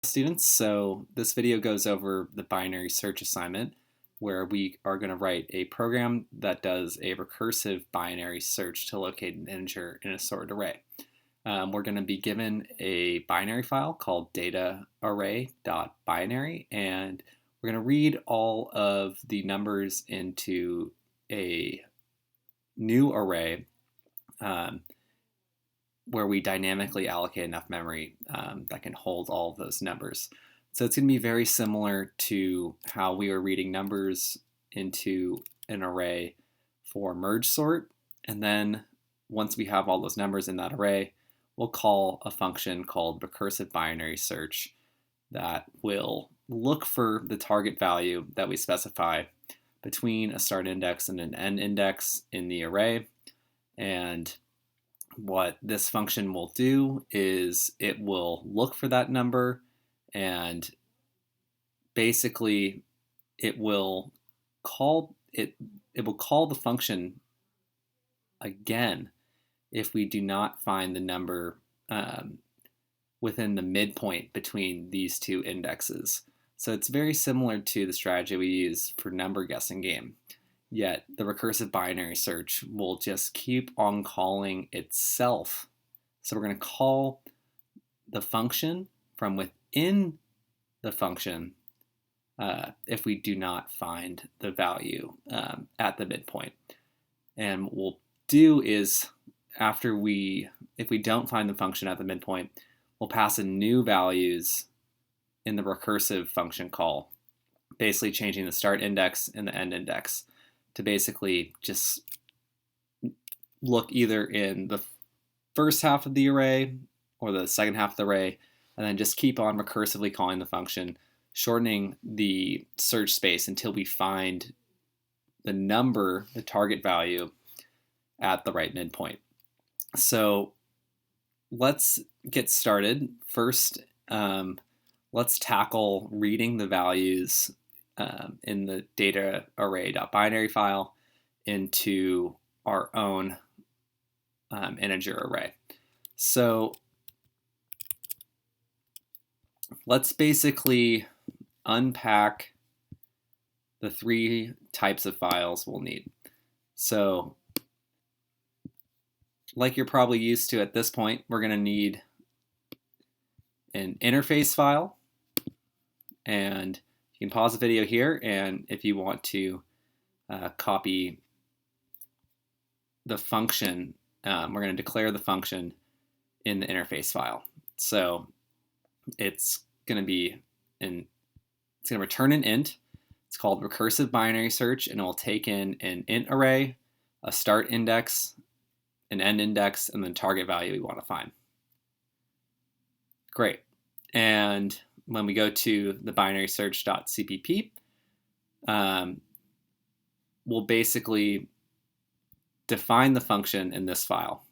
Students, so this video goes over the binary search assignment where we are going to write a program that does a recursive binary search to locate an integer in a sorted array. We're going to be given a binary file called dataarray.binary, and we're going to read all of the numbers into a new array where we dynamically allocate enough memory that can hold all of those numbers. So it's going to be very similar to how we were reading numbers into an array for merge sort. And then once we have all those numbers in that array, we'll call a function called recursive binary search that will look for the target value that we specify between a start index and an end index in the array. And what this function will do is it will look for that number, and basically it will call the function again if we do not find the number within the midpoint between these two indexes. So it's very similar to the strategy we use for number guessing game. Yet the recursive binary search will just keep on calling itself. So we're going to call the function from within the function if we do not find the value at the midpoint. And what we'll do is if we don't find the function at the midpoint, we'll pass in new values in the recursive function call, basically changing the start index and the end index to basically just look either in the first half of the array or the second half of the array, and then just keep on recursively calling the function, shortening the search space until we find the number, the target value, at the right midpoint. So let's get started. First, let's tackle reading the values in the data array.binary file into our own integer array. So let's basically unpack the three types of files we'll need. So like you're probably used to at this point, we're going to need an interface file, and you can pause the video here, and if you want to copy the function, we're going to declare the function in the interface file. So it's going to return an int. It's called recursive binary search, and it will take in an int array, a start index, an end index, and then target value we want to find. Great. And when we go to the BinarySearch.cpp, we'll basically define the function in this file.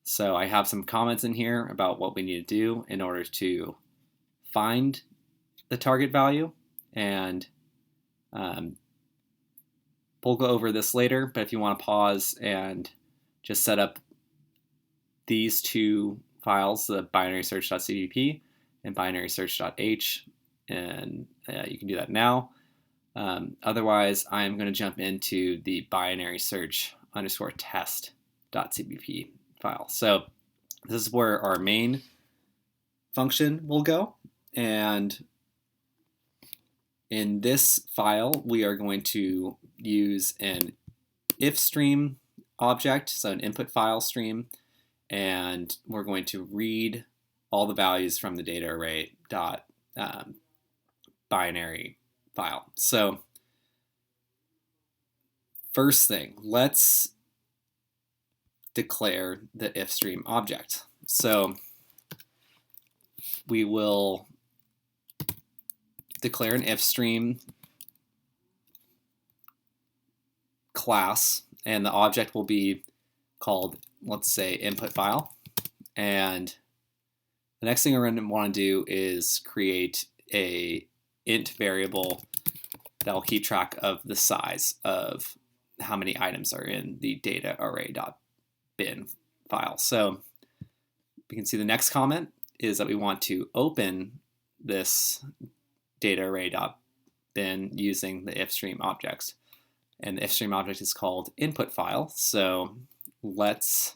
So I have some comments in here about what we need to do in order to find the target value, and we'll go over this later, but if you want to pause and just set up these two files, the BinarySearch.cpp and BinarySearch.h, and you can do that now. Otherwise, I'm going to jump into the BinarySearch_test.cpp file. So this is where our main function will go, and in this file, we are going to use an IfStream object, so an input file stream, and we're going to read all the values from the data array binary file. So first thing, let's declare the IfStream object. So we will declare an IfStream class, and the object will be called, let's say, input file. And the next thing we're going to want to do is create a int variable that will keep track of the size of how many items are in the data array.bin file. So we can see the next comment is that we want to open this data array.bin using the IfStream objects. And the IfStream object is called input file. So let's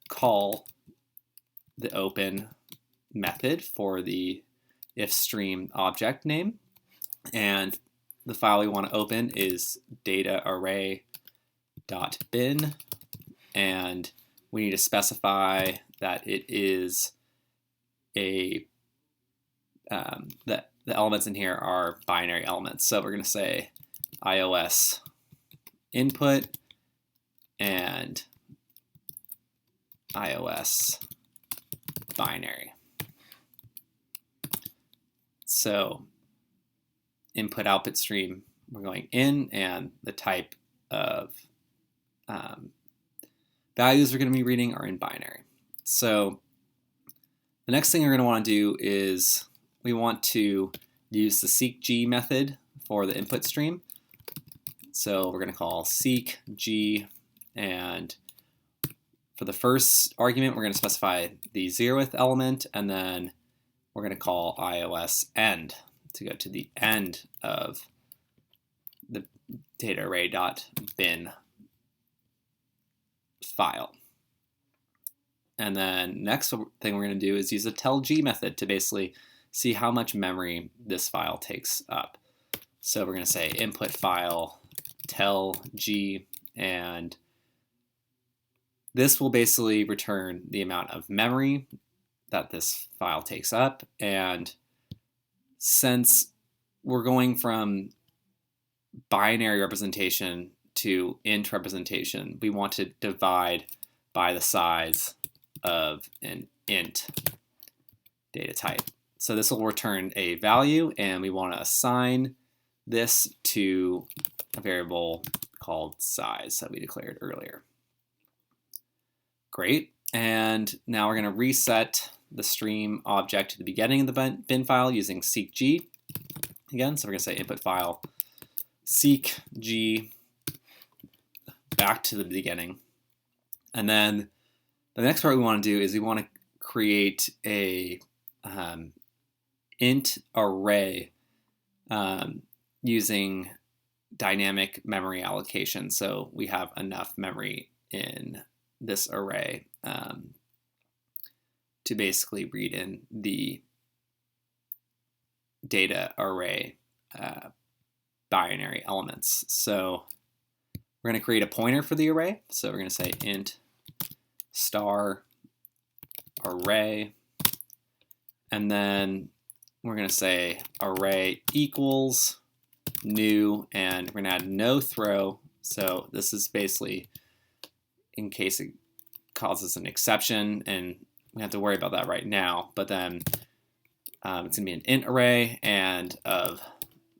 call the open method for the IfStream object name. And the file we want to open is data array.bin. And we need to specify that it is that the elements in here are binary elements. So we're going to say iOS input and iOS binary. So input output stream, we're going in, and the type of values we're going to be reading are in binary. So the next thing we're going to want to do is we want to use the seekg method for the input stream. So we're going to call seekg, and for the first argument we're going to specify the 0th element, and then we're going to call iOS end to go to the end of the data array.bin file. And then next thing we're going to do is use a tellg method to basically see how much memory this file takes up. So we're going to say input file tellg, and this will basically return the amount of memory that this file takes up. And since we're going from binary representation to int representation, we want to divide by the size of an int data type. So this will return a value, and we want to assign this to a variable called size that we declared earlier. Great. And now we're going to reset the stream object to the beginning of the bin file using seekg again. So we're going to say input file seekg back to the beginning. And then the next part we want to do is we want to create a int array using dynamic memory allocation. So we have enough memory in this array to basically read in the data array binary elements. So we're going to create a pointer for the array. So we're going to say int star array, and then we're going to say array equals new, and we're going to add no throw. So this is basically in case it causes an exception, and we have to worry about that right now. But then it's going to be an int array and of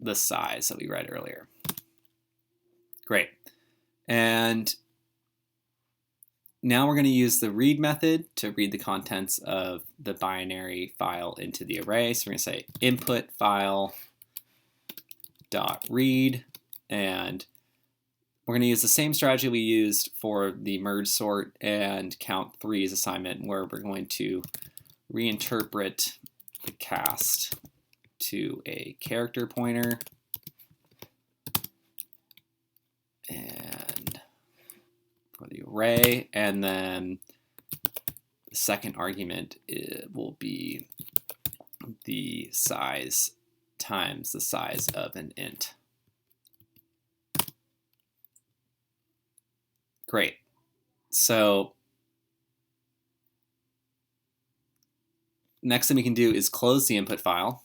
the size that we read earlier. Great. And now we're going to use the read method to read the contents of the binary file into the array. So we're going to say input file dot read, and we're going to use the same strategy we used for the merge sort and count 3's assignment, where we're going to reinterpret the cast to a character pointer, and for the array, and then the second argument will be the size times the size of an int. Great. So next thing we can do is close the input file.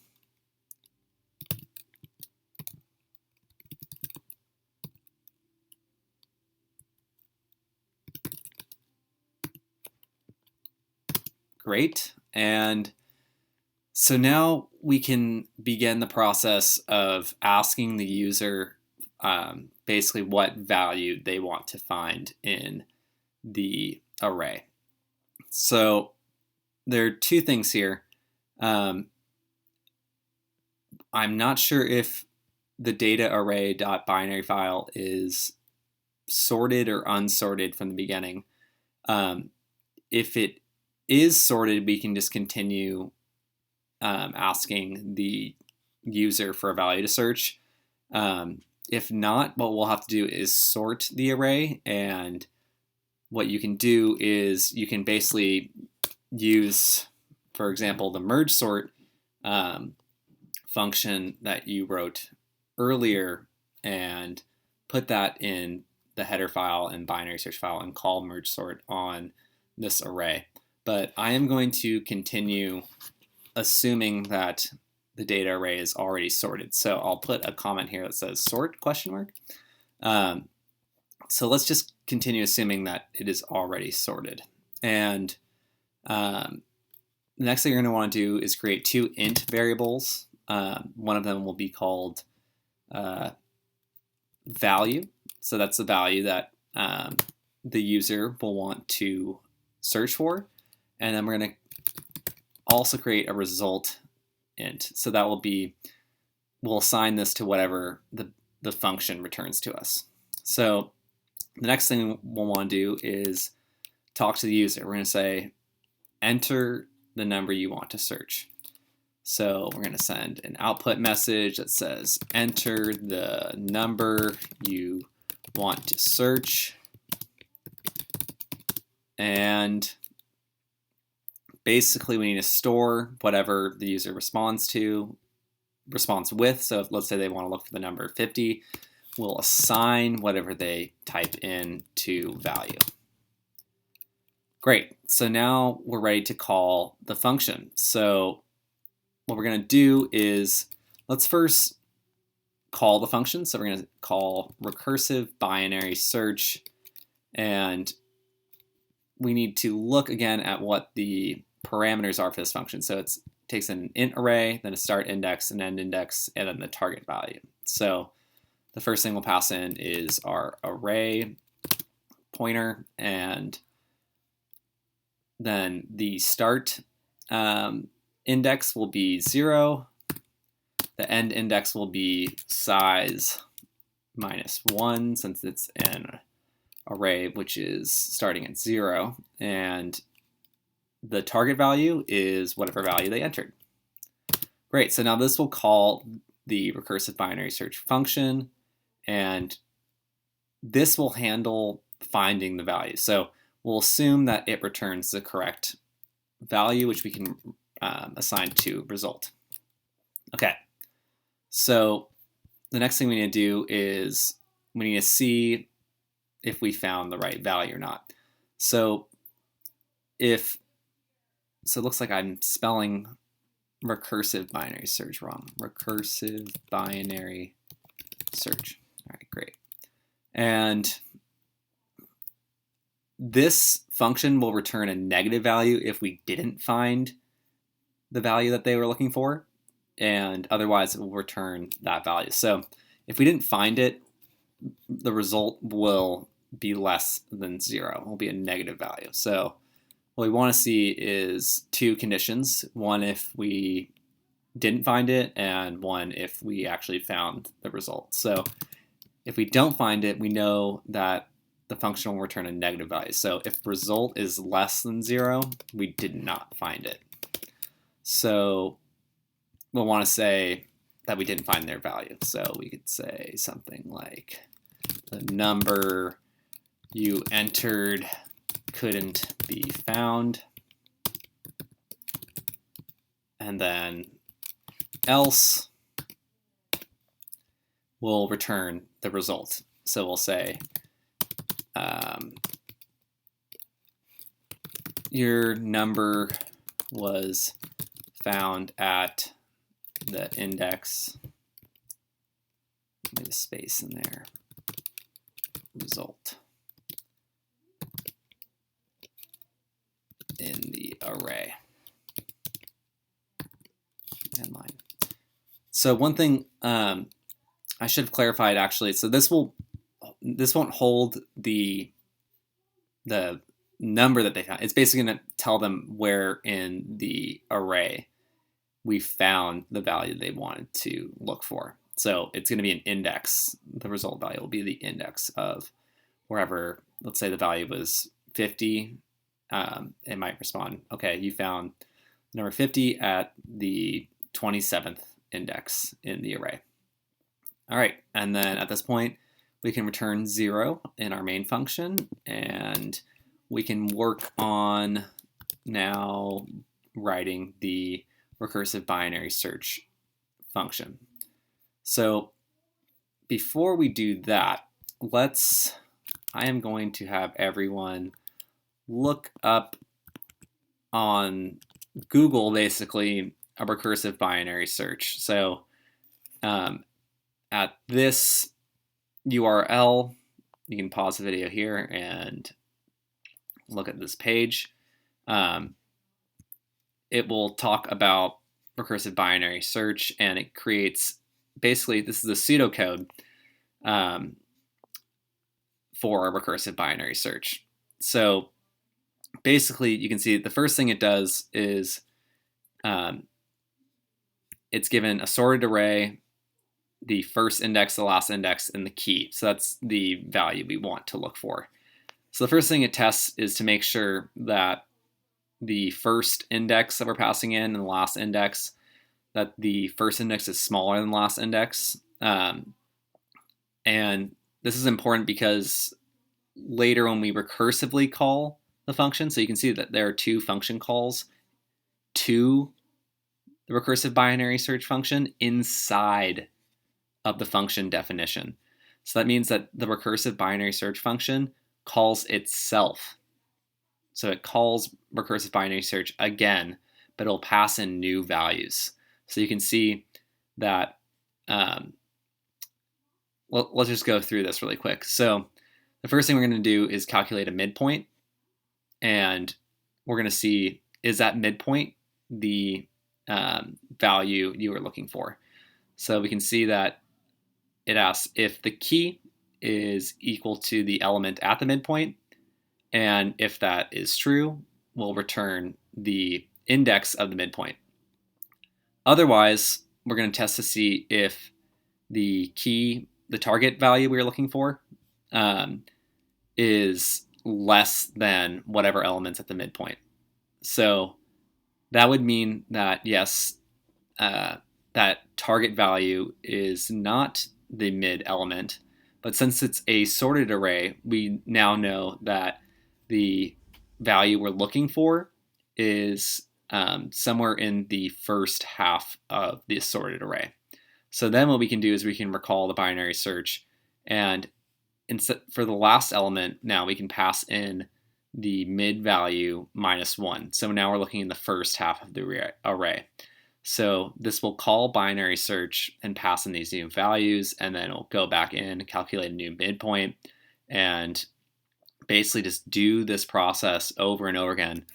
Great. And so now we can begin the process of asking the user basically what value they want to find in the array. So there are two things here. I'm not sure if the data array.binary file is sorted or unsorted from the beginning. If it is sorted, we can just continue asking the user for a value to search. If not, what we'll have to do is sort the array, and what you can do is you can basically use, for example, the merge sort function that you wrote earlier and put that in the header file and binary search file and call merge sort on this array. But I am going to continue assuming that the data array is already sorted. So I'll put a comment here that says sort ? So let's just continue assuming that it is already sorted. And the next thing you're going to want to do is create two int variables. One of them will be called value. So that's the value that the user will want to search for. And then we're going to also create a result int. So that will be, we'll assign this to whatever the function returns to us. So the next thing we'll want to do is talk to the user. We're going to say, enter the number you want to search. So we're going to send an output message that says, enter the number you want to search. And basically we need to store whatever the user responds with. So if, let's say they want to look for the number 50, we'll assign whatever they type in to value. Great, so now we're ready to call the function. So what we're going to do is, let's first call the function. So we're going to call recursive binary search, and we need to look again at what the parameters are for this function. So it takes an int array, then a start index, an end index, and then the target value. So the first thing we'll pass in is our array pointer, and then the start index will be 0. The end index will be size -1, since it's an array which is starting at 0. And the target value is whatever value they entered. Great, so now this will call the recursive binary search function, and this will handle finding the value. So we'll assume that it returns the correct value, which we can assign to result. Okay, so the next thing we need to do is we need to see if we found the right value or not. So it looks like I'm spelling recursive binary search wrong. Recursive binary search. All right, great. And this function will return a negative value if we didn't find the value that they were looking for, and otherwise it will return that value. So if we didn't find it, the result will be less than 0. It will be a negative value. So what we want to see is two conditions. One if we didn't find it, and one if we actually found the result. So if we don't find it, we know that the function will return a negative value. So if result is less than 0, we did not find it. So we'll want to say that we didn't find their value. So we could say something like, the number you entered couldn't be found. And then else will return the result. So we'll say, your number was found at the index, with a space in there, result in the array, and line. So one thing I should have clarified actually, so this won't hold the number that they found. It's basically going to tell them where in the array we found the value they wanted to look for. So it's going to be an index. The result value will be the index of wherever, let's say the value was 50. It might respond, okay, you found number 50 at the 27th index in the array. All right, and then at this point, we can return 0 in our main function, and we can work on now writing the recursive binary search function. So before we do that, I am going to have everyone look up on Google, basically, a recursive binary search. So at this URL, you can pause the video here and look at this page. It will talk about recursive binary search, and it creates, basically, this is a pseudocode for a recursive binary search. So basically, you can see the first thing it does is it's given a sorted array, the first index, the last index, and the key. So that's the value we want to look for. So the first thing it tests is to make sure that the first index that we're passing in and the last index, that the first index is smaller than the last index. And this is important because later when we recursively call the function, so you can see that there are 2 function calls to the recursive binary search function inside of the function definition. So that means that the recursive binary search function calls itself. So it calls recursive binary search again, but it'll pass in new values. So you can see that, let's just go through this really quick. So the first thing we're going to do is calculate a midpoint, and we're going to see, is that midpoint the value you were looking for? So we can see that it asks if the key is equal to the element at the midpoint, and if that is true, we'll return the index of the midpoint. Otherwise, we're going to test to see if the key, the target value we were looking for, is less than whatever element's at the midpoint. So that would mean that, yes, that target value is not the mid element, but since it's a sorted array, we now know that the value we're looking for is somewhere in the first half of the sorted array. So then what we can do is we can recall the binary search, and for the last element, now we can pass in the mid value -1. So now we're looking in the first half of the array. So this will call binary search and pass in these new values, and then it'll go back in, calculate a new midpoint, and basically just do this process over and over again,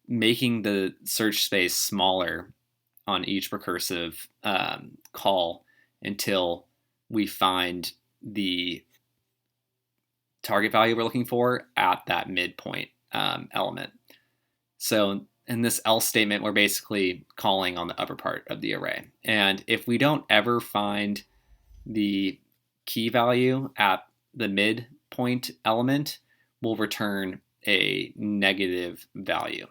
making the search space smaller on each recursive call until we find the target value we're looking for at that midpoint element. So in this else statement, we're basically calling on the upper part of the array. And if we don't ever find the key value at the midpoint element, we'll return a negative value.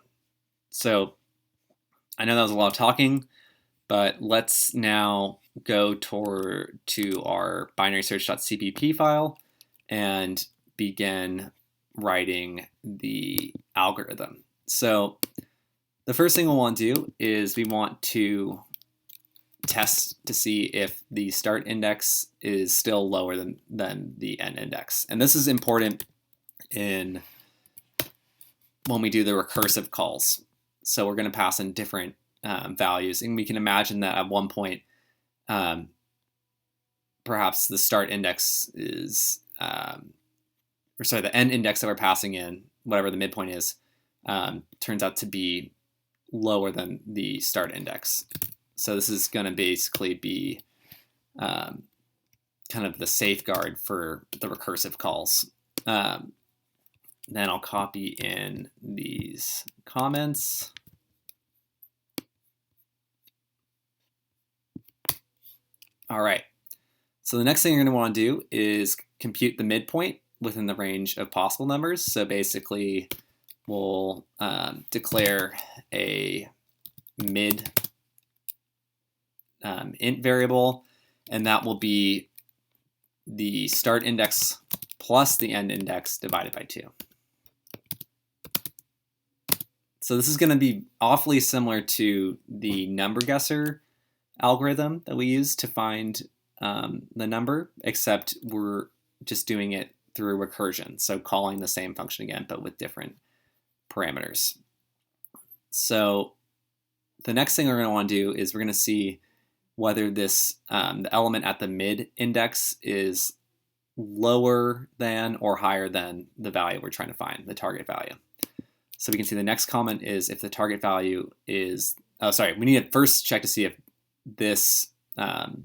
So I know that was a lot of talking, but let's now go to our BinarySearch.cpp file and begin writing the algorithm. So the first thing we'll want to do is we want to test to see if the start index is still lower than the end index. And this is important when we do the recursive calls. So we're going to pass in different values, and we can imagine that at one point perhaps the start index is, the end index that we're passing in, whatever the midpoint is, turns out to be lower than the start index. So this is going to basically be kind of the safeguard for the recursive calls. Then I'll copy in these comments. All right. So the next thing you're going to want to do is compute the midpoint within the range of possible numbers. So basically, we'll declare a mid int variable, and that will be the start index plus the end index divided by 2. So this is going to be awfully similar to the NumberGuesser algorithm that we use to find the number, except we're just doing it through recursion, so calling the same function again, but with different parameters. So the next thing we're going to want to do is we're going to see whether this the element at the mid index is lower than or higher than the value we're trying to find, the target value. So we can see the next comment is if the target value is, we need to first check to see if this, the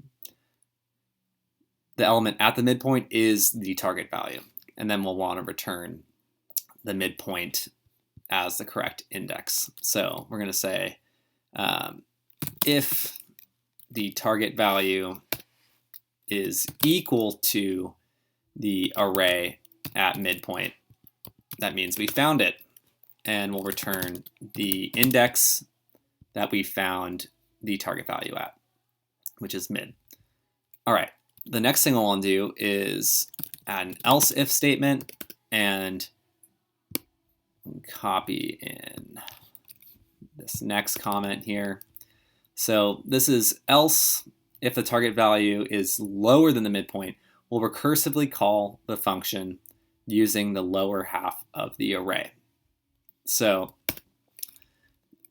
element at the midpoint is the target value. And then we'll want to return the midpoint as the correct index. So we're going to say if the target value is equal to the array at midpoint, that means we found it. And we'll return the index that we found the target value at, which is mid. All right, the next thing we'll want to do is add an else if statement and copy in this next comment here. So this is else if the target value is lower than the midpoint, we'll recursively call the function using the lower half of the array. So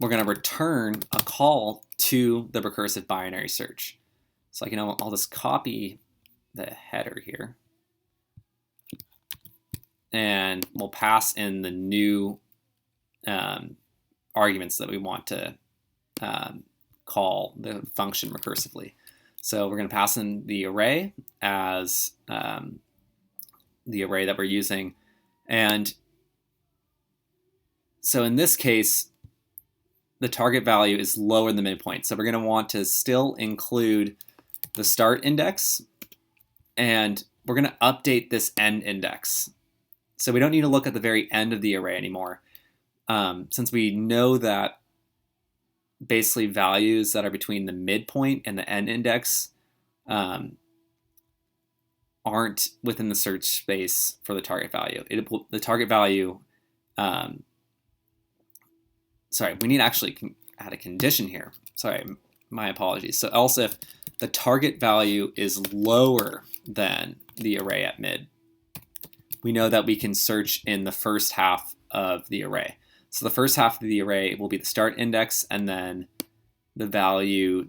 we're going to return a call to the recursive binary search. So I'll just copy the header here, and we'll pass in the new arguments that we want to call the function recursively. So we're going to pass in the array as the array that we're using, and so in this case, the target value is lower than the midpoint. So we're going to want to still include the start index, and we're going to update this end index. So we don't need to look at the very end of the array anymore, since we know that basically values that are between the midpoint and the end index aren't within the search space for the target value. The target value we need to actually add a condition here. Sorry, my apologies. So else if the target value is lower than the array at mid, we know that we can search in the first half of the array. So the first half of the array will be the start index and then the value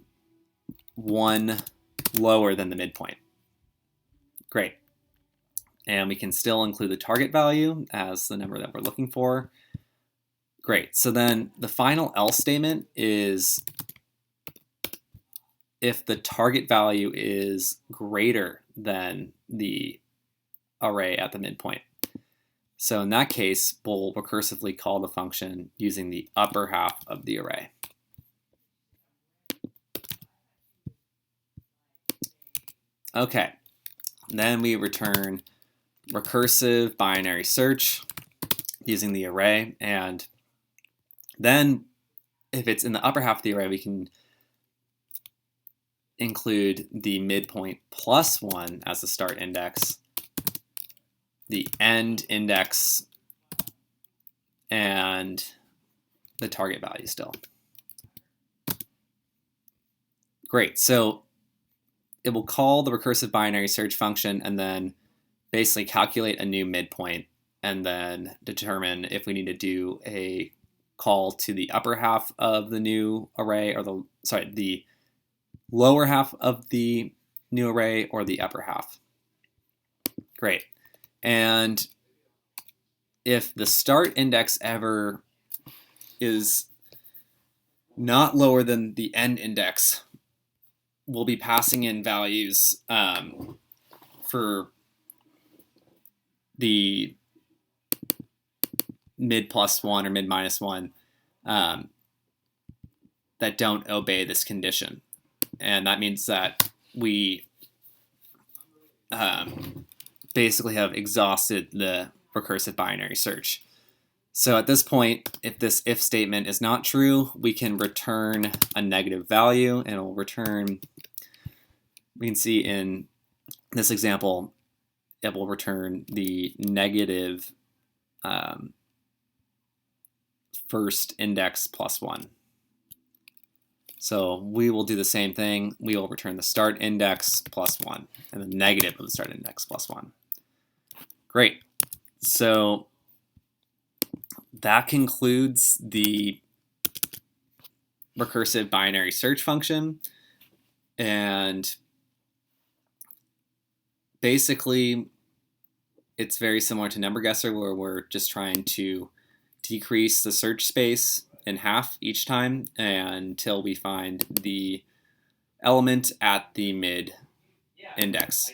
1 lower than the midpoint. Great. And we can still include the target value as the number that we're looking for. Great. So then the final else statement is if the target value is greater than the array at the midpoint. So in that case, we'll recursively call the function using the upper half of the array. Okay. Then we return recursive binary search using the array, and then if it's in the upper half of the array, we can include the midpoint plus 1 as the start index, the end index, and the target value still. Great. So it will call the recursive binary search function and then basically calculate a new midpoint and then determine if we need to do a call to the upper half of the new array or the lower half of the new array or the upper half. Great. And if the start index ever is not lower than the end index, we'll be passing in values for the mid plus 1 or mid minus 1 that don't obey this condition. And that means that we basically have exhausted the recursive binary search. So at this point, if this if statement is not true, we can return a negative value, and it will return, we can see in this example, it will return the negative first index plus 1. So we will do the same thing. We will return the start index plus 1 and the negative of the start index plus 1. Great. So that concludes the recursive binary search function. And basically, it's very similar to NumberGuesser, where we're just trying to decrease the search space in half each time until we find the element at the mid index.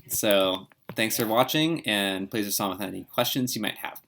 So thanks for watching, and please respond with any questions you might have.